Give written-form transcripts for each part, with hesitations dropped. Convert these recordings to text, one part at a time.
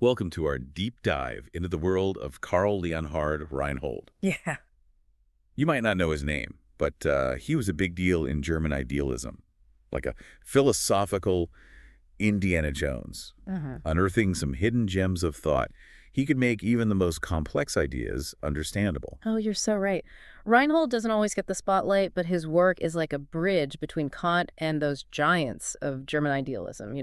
Welcome to our deep dive into the world of Karl Leonhard Reinhold. Yeah. You might not know his name, but he was a big deal in German idealism, like a philosophical Indiana Jones, Uh-huh. unearthing some hidden gems of thought. He could make even the most complex ideas understandable. Oh, you're so right. Reinhold doesn't always get the spotlight, but his work is like a bridge between Kant and those giants of German idealism,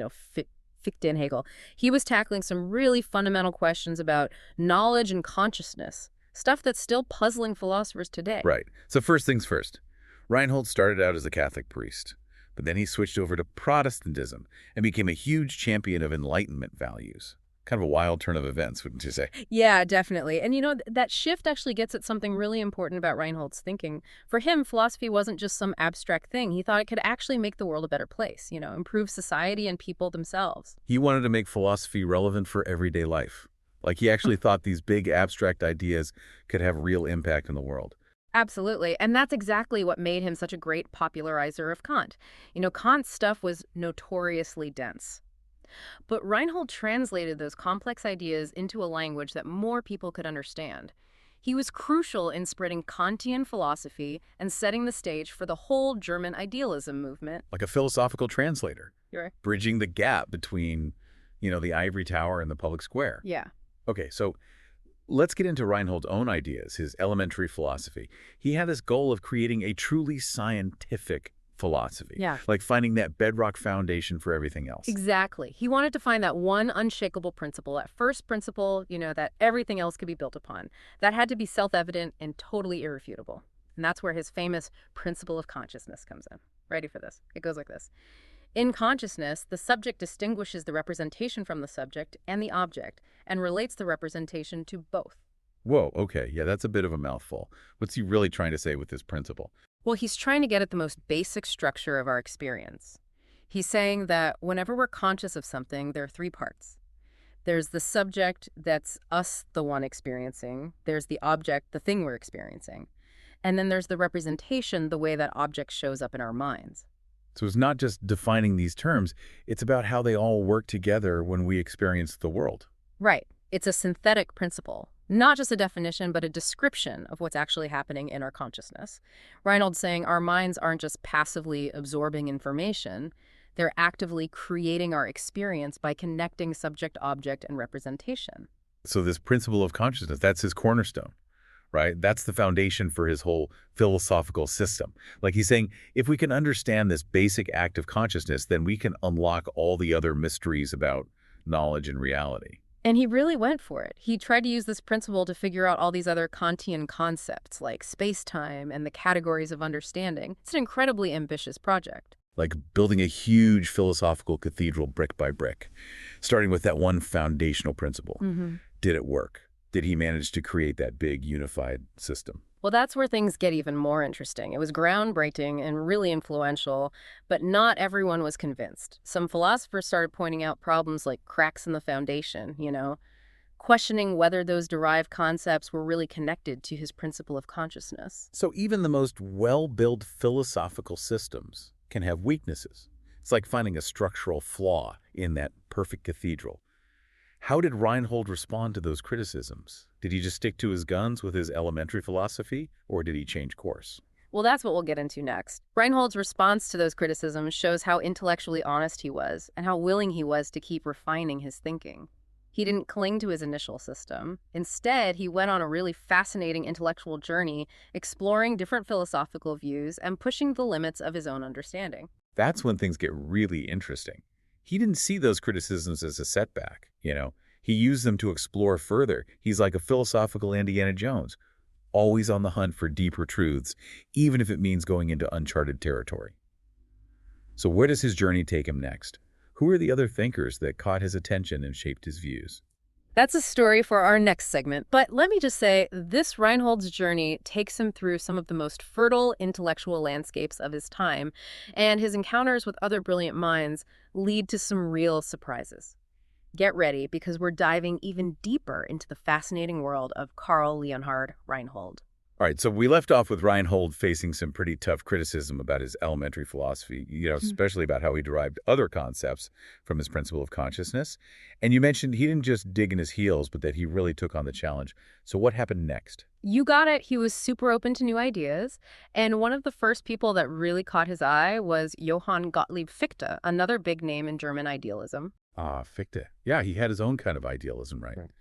Fichte and Hegel. He was tackling some really fundamental questions about knowledge and consciousness, stuff that's still puzzling philosophers today. Right. So first things first, Reinhold started out as a Catholic priest, but then he switched over to Protestantism and became a huge champion of Enlightenment values. Kind of a wild turn of events, wouldn't you say? Yeah, definitely. And that shift actually gets at something really important about Reinhold's thinking. For him, philosophy wasn't just some abstract thing. He thought it could actually make the world a better place, improve society and people themselves. He wanted to make philosophy relevant for everyday life. Like he actually thought these big abstract ideas could have real impact in the world. Absolutely. And that's exactly what made him such a great popularizer of Kant. Kant's stuff was notoriously dense. But Reinhold translated those complex ideas into a language that more people could understand. He was crucial in spreading Kantian philosophy and setting the stage for the whole German idealism movement. Like a philosophical translator, You're right. bridging the gap between, the ivory tower and the public square. Yeah. Okay, so let's get into Reinhold's own ideas, his elementary philosophy. He had this goal of creating a truly scientific philosophy, Yeah. like finding that bedrock foundation for everything else. Exactly. He wanted to find that one unshakable principle, that first principle, that everything else could be built upon. That had to be self-evident and totally irrefutable. And that's where his famous principle of consciousness comes in. Ready for this? It goes like this. In consciousness, the subject distinguishes the representation from the subject and the object and relates the representation to both. Whoa, okay, yeah, that's a bit of a mouthful. What's he really trying to say with this principle? Well, he's trying to get at the most basic structure of our experience. He's saying that whenever we're conscious of something, there are three parts. There's the subject, that's us, the one experiencing. There's the object, the thing we're experiencing. And then there's the representation, the way that object shows up in our minds. So it's not just defining these terms, it's about how they all work together when we experience the world. Right. It's a synthetic principle, not just a definition, but a description of what's actually happening in our consciousness. Reinhold's saying our minds aren't just passively absorbing information, they're actively creating our experience by connecting subject, object, and representation. So this principle of consciousness, that's his cornerstone, right? That's the foundation for his whole philosophical system. Like he's saying, if we can understand this basic act of consciousness, then we can unlock all the other mysteries about knowledge and reality. And he really went for it. He tried to use this principle to figure out all these other Kantian concepts like space-time and the categories of understanding. It's an incredibly ambitious project. Like building a huge philosophical cathedral brick by brick, starting with that one foundational principle. Did it work? Did he manage to create that big unified system? Well, that's where things get even more interesting. It was groundbreaking and really influential, but not everyone was convinced. Some philosophers started pointing out problems like cracks in the foundation, questioning whether those derived concepts were really connected to his principle of consciousness. So even the most well-built philosophical systems can have weaknesses. It's like finding a structural flaw in that perfect cathedral. How did Reinhold respond to those criticisms? Did he just stick to his guns with his elementary philosophy, or did he change course? Well, that's what we'll get into next. Reinhold's response to those criticisms shows how intellectually honest he was and how willing he was to keep refining his thinking. He didn't cling to his initial system. Instead, he went on a really fascinating intellectual journey, exploring different philosophical views and pushing the limits of his own understanding. That's when things get really interesting. He didn't see those criticisms as a setback, He used them to explore further. He's like a philosophical Indiana Jones, always on the hunt for deeper truths, even if it means going into uncharted territory. So where does his journey take him next? Who are the other thinkers that caught his attention and shaped his views? That's a story for our next segment, but let me just say, this Reinhold's journey takes him through some of the most fertile intellectual landscapes of his time, and his encounters with other brilliant minds lead to some real surprises. Get ready, because we're diving even deeper into the fascinating world of Karl Leonhard Reinhold. All right, so we left off with Reinhold facing some pretty tough criticism about his elementary philosophy, especially about how he derived other concepts from his principle of consciousness. And you mentioned he didn't just dig in his heels, but that he really took on the challenge. So what happened next? You got it. He was super open to new ideas. And one of the first people that really caught his eye was Johann Gottlieb Fichte, another big name in German idealism. Ah, Fichte. Yeah, he had his own kind of idealism, right? Right.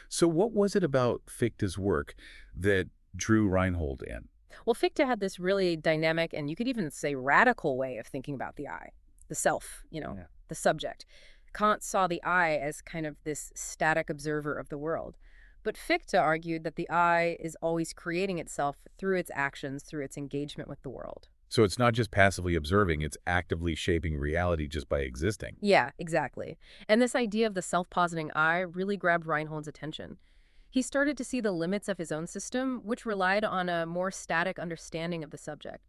So what was it about Fichte's work that drew Reinhold in? Well, Fichte had this really dynamic and you could even say radical way of thinking about the I, the self, Yeah. the subject. Kant saw the I as kind of this static observer of the world. But Fichte argued that the I is always creating itself through its actions, through its engagement with the world. So it's not just passively observing, it's actively shaping reality just by existing. Yeah, exactly. And this idea of the self-positing I really grabbed Reinhold's attention. He started to see the limits of his own system, which relied on a more static understanding of the subject.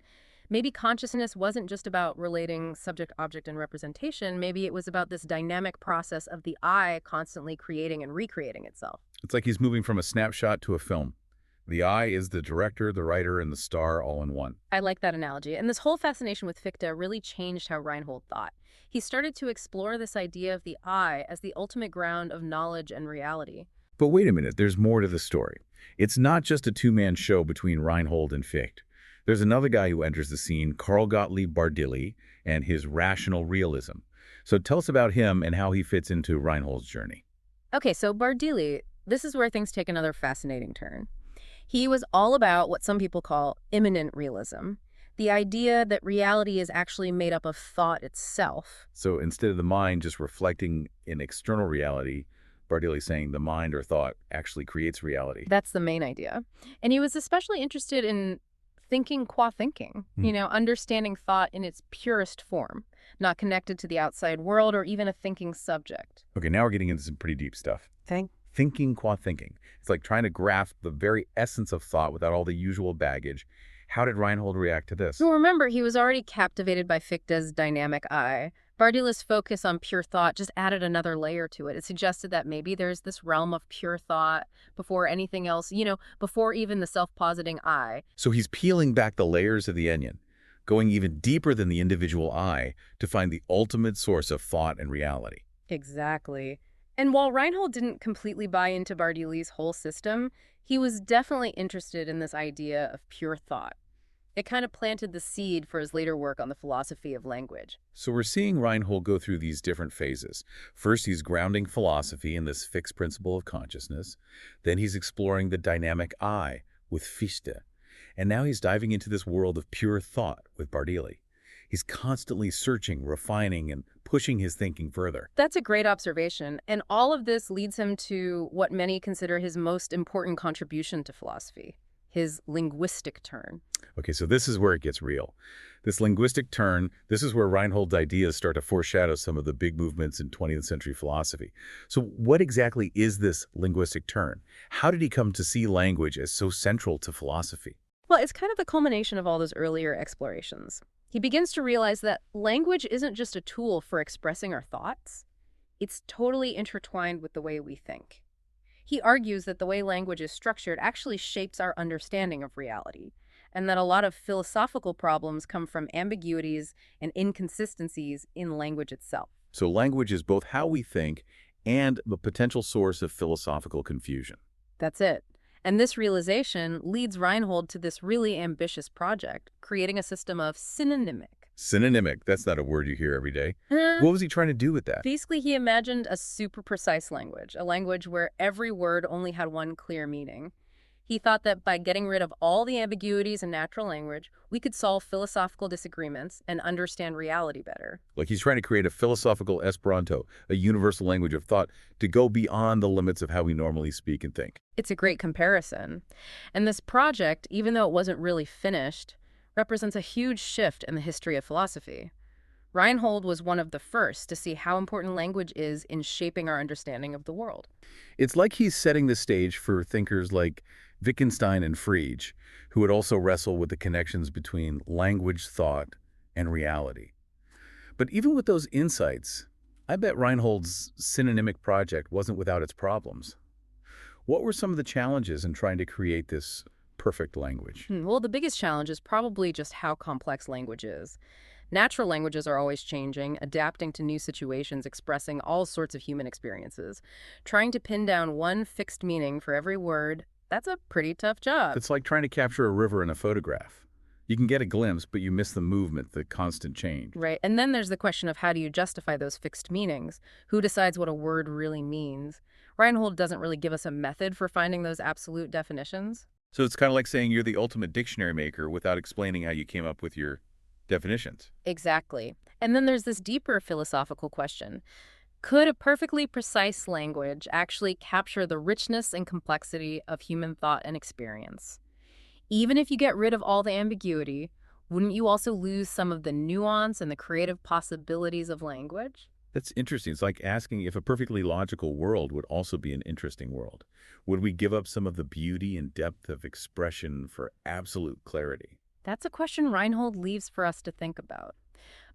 Maybe consciousness wasn't just about relating subject, object, and representation. Maybe it was about this dynamic process of the I constantly creating and recreating itself. It's like he's moving from a snapshot to a film. The eye is the director, the writer, and the star all in one. I like that analogy. And this whole fascination with Fichte really changed how Reinhold thought. He started to explore this idea of the I as the ultimate ground of knowledge and reality. But wait a minute, there's more to the story. It's not just a two-man show between Reinhold and Fichte. There's another guy who enters the scene, Karl Gottlieb Bardili, and his rational realism. So tell us about him and how he fits into Reinhold's journey. Okay, so Bardili, this is where things take another fascinating turn. He was all about what some people call immanent realism, the idea that reality is actually made up of thought itself. So instead of the mind just reflecting in external reality, Bardili saying the mind or thought actually creates reality. That's the main idea. And he was especially interested in thinking qua thinking, understanding thought in its purest form, not connected to the outside world or even a thinking subject. Okay, now we're getting into some pretty deep stuff. Thinking qua thinking. It's like trying to grasp the very essence of thought without all the usual baggage. How did Reinhold react to this? Well, remember, he was already captivated by Fichte's dynamic I. Bardili's focus on pure thought just added another layer to it. It suggested that maybe there's this realm of pure thought before anything else, before even the self-positing I. So he's peeling back the layers of the onion, going even deeper than the individual I to find the ultimate source of thought and reality. Exactly. And while Reinhold didn't completely buy into Bardili's whole system, he was definitely interested in this idea of pure thought. It kind of planted the seed for his later work on the philosophy of language. So we're seeing Reinhold go through these different phases. First, he's grounding philosophy in this fixed principle of consciousness. Then he's exploring the dynamic I with Fichte. And now he's diving into this world of pure thought with Bardili. He's constantly searching, refining, and pushing his thinking further. That's a great observation. And all of this leads him to what many consider his most important contribution to philosophy, his linguistic turn. Okay, so this is where it gets real. This linguistic turn, this is where Reinhold's ideas start to foreshadow some of the big movements in 20th century philosophy. So what exactly is this linguistic turn? How did he come to see language as so central to philosophy? Well, it's kind of the culmination of all those earlier explorations. He begins to realize that language isn't just a tool for expressing our thoughts. It's totally intertwined with the way we think. He argues that the way language is structured actually shapes our understanding of reality, and that a lot of philosophical problems come from ambiguities and inconsistencies in language itself. So language is both how we think and the potential source of philosophical confusion. That's it. And this realization leads Reinhold to this really ambitious project, creating a system of synonymic. Synonymic, that's not a word you hear every day. What was he trying to do with that? Basically, he imagined a super precise language, a language where every word only had one clear meaning. He thought that by getting rid of all the ambiguities in natural language, we could solve philosophical disagreements and understand reality better. Like he's trying to create a philosophical Esperanto, a universal language of thought, to go beyond the limits of how we normally speak and think. It's a great comparison. And this project, even though it wasn't really finished, represents a huge shift in the history of philosophy. Reinhold was one of the first to see how important language is in shaping our understanding of the world. It's like he's setting the stage for thinkers like Wittgenstein and Frege, who would also wrestle with the connections between language, thought, and reality. But even with those insights, I bet Reinhold's synonymic project wasn't without its problems. What were some of the challenges in trying to create this perfect language? Well, the biggest challenge is probably just how complex language is. Natural languages are always changing, adapting to new situations, expressing all sorts of human experiences. Trying to pin down one fixed meaning for every word, that's a pretty tough job. It's like trying to capture a river in a photograph. You can get a glimpse, but you miss the movement, the constant change. Right. And then there's the question of how do you justify those fixed meanings? Who decides what a word really means? Reinhold doesn't really give us a method for finding those absolute definitions. So it's kind of like saying you're the ultimate dictionary maker without explaining how you came up with your definitions. Exactly. And then there's this deeper philosophical question. Could a perfectly precise language actually capture the richness and complexity of human thought and experience? Even if you get rid of all the ambiguity, wouldn't you also lose some of the nuance and the creative possibilities of language? That's interesting. It's like asking if a perfectly logical world would also be an interesting world. Would we give up some of the beauty and depth of expression for absolute clarity? That's a question Reinhold leaves for us to think about.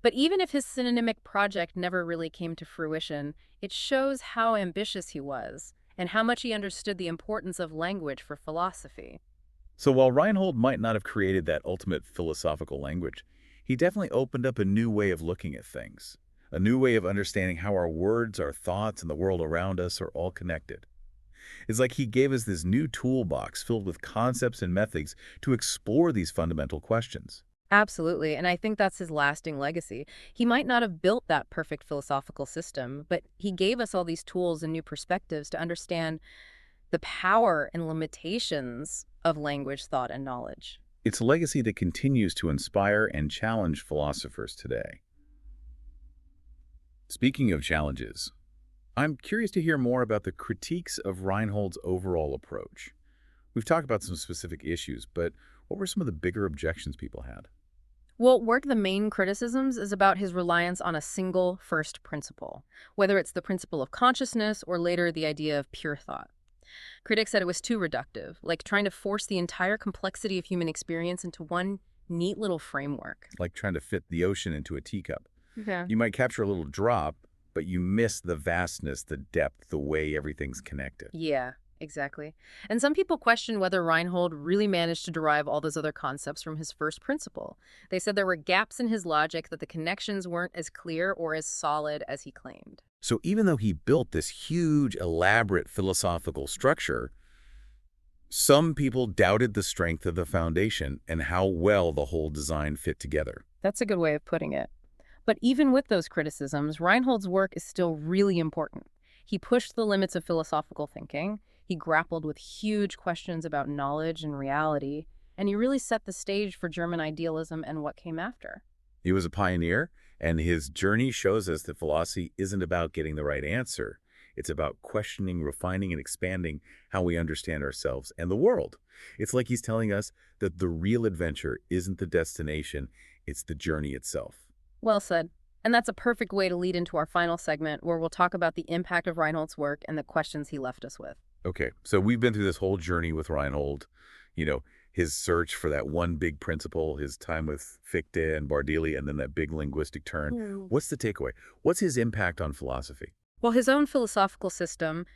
But even if his synonymic project never really came to fruition, it shows how ambitious he was and how much he understood the importance of language for philosophy. So while Reinhold might not have created that ultimate philosophical language, he definitely opened up a new way of looking at things, a new way of understanding how our words, our thoughts, and the world around us are all connected. It's like he gave us this new toolbox filled with concepts and methods to explore these fundamental questions. Absolutely, and I think that's his lasting legacy. He might not have built that perfect philosophical system, but he gave us all these tools and new perspectives to understand the power and limitations of language, thought, and knowledge. It's a legacy that continues to inspire and challenge philosophers today. Speaking of challenges, I'm curious to hear more about the critiques of Reinhold's overall approach. We've talked about some specific issues, but what were some of the bigger objections people had? Well, one of the main criticisms is about his reliance on a single first principle, whether it's the principle of consciousness or later the idea of pure thought. Critics said it was too reductive, like trying to force the entire complexity of human experience into one neat little framework. Like trying to fit the ocean into a teacup. Yeah. You might capture a little drop, but you miss the vastness, the depth, the way everything's connected. Yeah, exactly. And some people question whether Reinhold really managed to derive all those other concepts from his first principle. They said there were gaps in his logic, that the connections weren't as clear or as solid as he claimed. So even though he built this huge, elaborate philosophical structure, some people doubted the strength of the foundation and how well the whole design fit together. That's a good way of putting it. But even with those criticisms, Reinhold's work is still really important. He pushed the limits of philosophical thinking, he grappled with huge questions about knowledge and reality, and he really set the stage for German idealism and what came after. He was a pioneer, and his journey shows us that philosophy isn't about getting the right answer. It's about questioning, refining, and expanding how we understand ourselves and the world. It's like he's telling us that the real adventure isn't the destination, it's the journey itself. Well said. And that's a perfect way to lead into our final segment, where we'll talk about the impact of Reinhold's work and the questions he left us with. Okay, so we've been through this whole journey with Reinhold, his search for that one big principle, his time with Fichte and Bardelli, and then that big linguistic turn. What's the takeaway? What's his impact on philosophy? Well, his own philosophical system,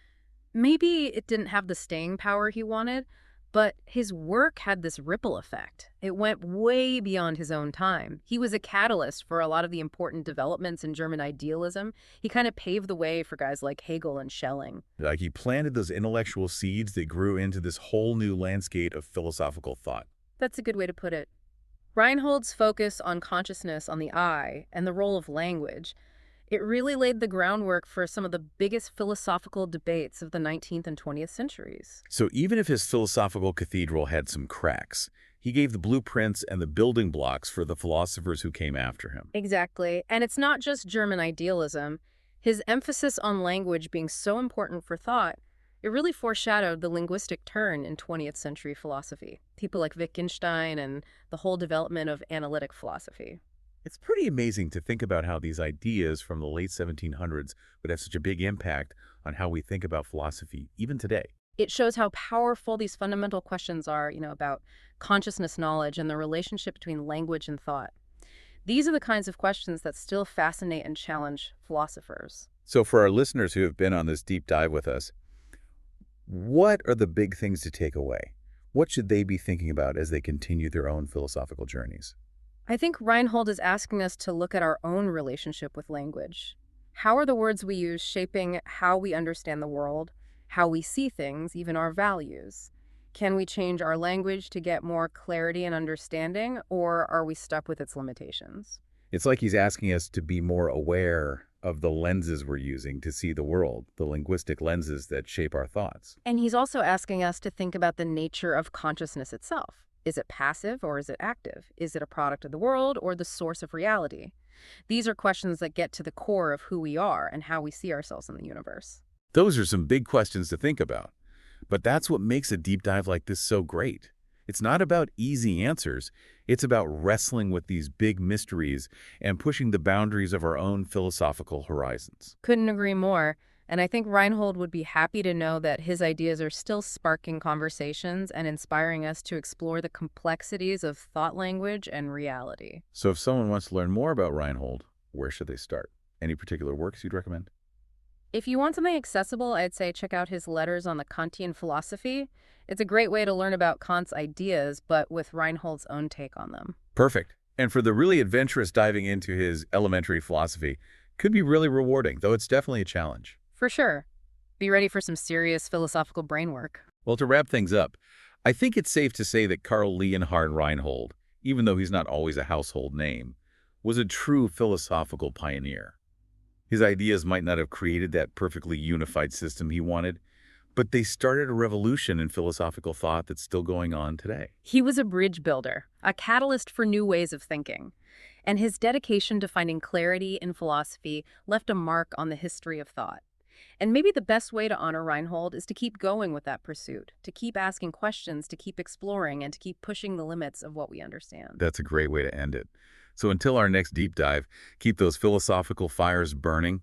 maybe it didn't have the staying power he wanted, but his work had this ripple effect. It went way beyond his own time. He was a catalyst for a lot of the important developments in German idealism. He kind of paved the way for guys like Hegel and Schelling. Like he planted those intellectual seeds that grew into this whole new landscape of philosophical thought. That's a good way to put it. Reinhold's focus on consciousness on the I and the role of language, it really laid the groundwork for some of the biggest philosophical debates of the 19th and 20th centuries. So even if his philosophical cathedral had some cracks, he gave the blueprints and the building blocks for the philosophers who came after him. Exactly. And it's not just German idealism. His emphasis on language being so important for thought, it really foreshadowed the linguistic turn in 20th century philosophy. People like Wittgenstein and the whole development of analytic philosophy. It's pretty amazing to think about how these ideas from the late 1700s would have such a big impact on how we think about philosophy, even today. It shows how powerful these fundamental questions are, about consciousness knowledge and the relationship between language and thought. These are the kinds of questions that still fascinate and challenge philosophers. So for our listeners who have been on this deep dive with us, what are the big things to take away? What should they be thinking about as they continue their own philosophical journeys? I think Reinhold is asking us to look at our own relationship with language. How are the words we use shaping how we understand the world, how we see things, even our values? Can we change our language to get more clarity and understanding, or are we stuck with its limitations? It's like he's asking us to be more aware of the lenses we're using to see the world, the linguistic lenses that shape our thoughts. And he's also asking us to think about the nature of consciousness itself. Is it passive or is it active? Is it a product of the world or the source of reality? These are questions that get to the core of who we are and how we see ourselves in the universe. Those are some big questions to think about. But that's what makes a deep dive like this so great. It's not about easy answers. It's about wrestling with these big mysteries and pushing the boundaries of our own philosophical horizons. Couldn't agree more. And I think Reinhold would be happy to know that his ideas are still sparking conversations and inspiring us to explore the complexities of thought language and reality. So if someone wants to learn more about Reinhold, where should they start? Any particular works you'd recommend? If you want something accessible, I'd say check out his letters on the Kantian philosophy. It's a great way to learn about Kant's ideas, but with Reinhold's own take on them. Perfect. And for the really adventurous, diving into his elementary philosophy could be really rewarding, though it's definitely a challenge. For sure. Be ready for some serious philosophical brain work. Well, to wrap things up, I think it's safe to say that Karl Leonhard Reinhold, even though he's not always a household name, was a true philosophical pioneer. His ideas might not have created that perfectly unified system he wanted, but they started a revolution in philosophical thought that's still going on today. He was a bridge builder, a catalyst for new ways of thinking. And his dedication to finding clarity in philosophy left a mark on the history of thought. And maybe the best way to honor Reinhold is to keep going with that pursuit, to keep asking questions, to keep exploring, and to keep pushing the limits of what we understand. That's a great way to end it. So until our next deep dive, keep those philosophical fires burning